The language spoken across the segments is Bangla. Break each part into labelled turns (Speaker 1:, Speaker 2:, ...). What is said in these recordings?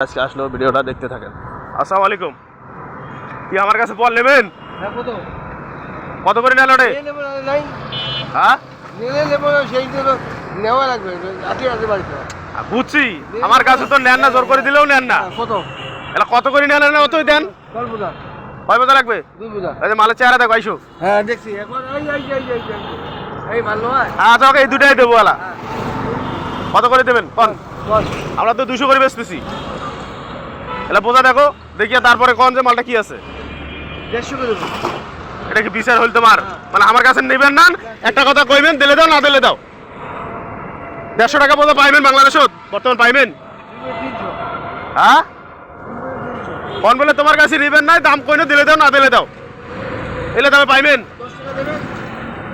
Speaker 1: আজকে আসলো ভিডিওটা দেখতে থাকেন। আসসালামু আলাইকুম। কি আমার কাছে বল নেবেন?
Speaker 2: হ্যাঁ,
Speaker 1: কত করে নেন ওটা? হ্যাঁ
Speaker 2: নেওয়া লাগবে বাড়িতে।
Speaker 1: বুঝছি, আমার কাছে তো নেন না, জোর করে দিলেও নেন না।
Speaker 2: কত
Speaker 1: এটা কত করে নেন না অতই দেন। কয় বোঝা লাগবে? এই যে মালের চেহারা দেখো আইসো।
Speaker 2: হ্যাঁ দেখছি এখন এই ভালো হয়।
Speaker 1: আচ্ছা ওকে এই দুটাই দেবো আলা। কত করে দেবেন কোন? আমরা তো 200 করে বেচতেছি। এটা বোঝা দেখো দেখিয়া তারপরে কোন যে মালটা কি আছে।
Speaker 2: 150 করে দেবো।
Speaker 1: এটা কি বিচার হইল তোমার? মানে আমার কাছে নেবেন না, একটা কথা কইবেন, দিলে দাও না দিলে দাও। 150 টাকা বোঝা পাইবেন বাংলাদেশত বর্তমান পাইবেন? হ্যাঁ কোন বলে তোমার কাছে নেবেন নাই, দাম কইনো, দিলে দাও না দিলে দাও। এলে দামে পাইবেন।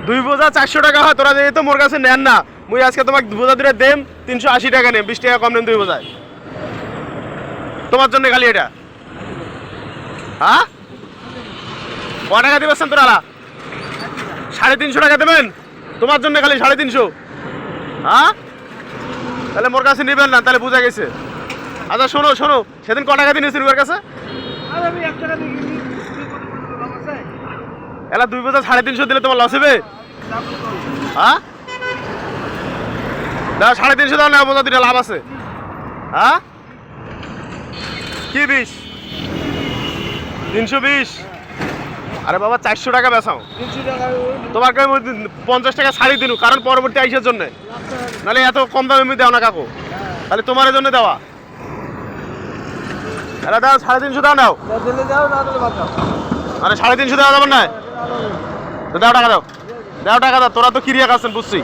Speaker 1: 2 বোঝা 400 টাকা হয়, তোরা যেহেতু মোর কাছে নেন না, মুই আজকে তোমাকে 2 বোঝা দিলে দেম 380 টাকা নেম, 20 টাকা কম নেন 2 বোঝায়। তোমার জন্য খালি এটা। হ্যাঁ ক টাকা দিবেন তোরা? 350 টাকা দেবেন তোমার জন্য খালি 350। হ্যাঁ তাহলে মোর কাছে নেবেন না, তাহলে বোঝা গেছে। আচ্ছা শোনো শোনো, সেদিন ক টাকা দিয়েছি রুয়ার কাছে? এলা 2 বোঝা 350 দিলে তোমার লস হবে? হ্যাঁ দাও 350 দাও না, বোঝা দিলে লাভ আছে। হ্যাঁ কি 20 320? আরে বাবা 400 টাকা বেচাও, তোমাকে 50 টাকা ছাড়ি দিন, কারণ পরবর্তী আইসার জন্য, নাহলে এত কম দামে আমি দেও না কাকু, তাহলে তোমার জন্য দেওয়া। এটা দাও 350 দাও নাও। মানে 350 দেওয়া যাবে না? দাও টাকা দাও, দাও টাকা দাও। তোরা তো কিরিয়া খাচ্ছেন বুঝছি,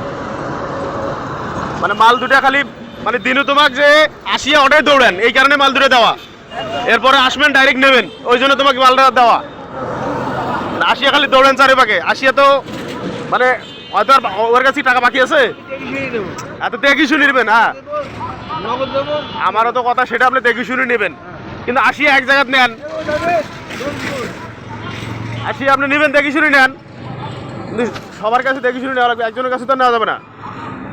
Speaker 1: মানে মাল দুটা খালি মানে দিনু তোমাকে যে আসিয়া অর্ডার দৌড়েন, এই কারণে মাল দুটো দেওয়া। এরপরে আসবেন ডাইরেক্ট নেবেন, ওই জন্য তোমাকে মালটা দেওয়া। আসিয়া খালি দৌড়েন চারিপাকে, আসিয়া তো মানে হয়তো ওর কাছে টাকা বাকি আছে, এত দেখি শুনে নেবেন। হ্যাঁ আমারও তো কথা সেটা, আপনি দেখি শুনে নেবেন, কিন্তু আসিয়া এক জায়গায় নেন, আসিয়া আপনি নেবেন দেখি শুনে নেন, কিন্তু সবার কাছে দেখি শুনে নেওয়া লাগবে, একজনের কাছে তো নেওয়া যাবে না।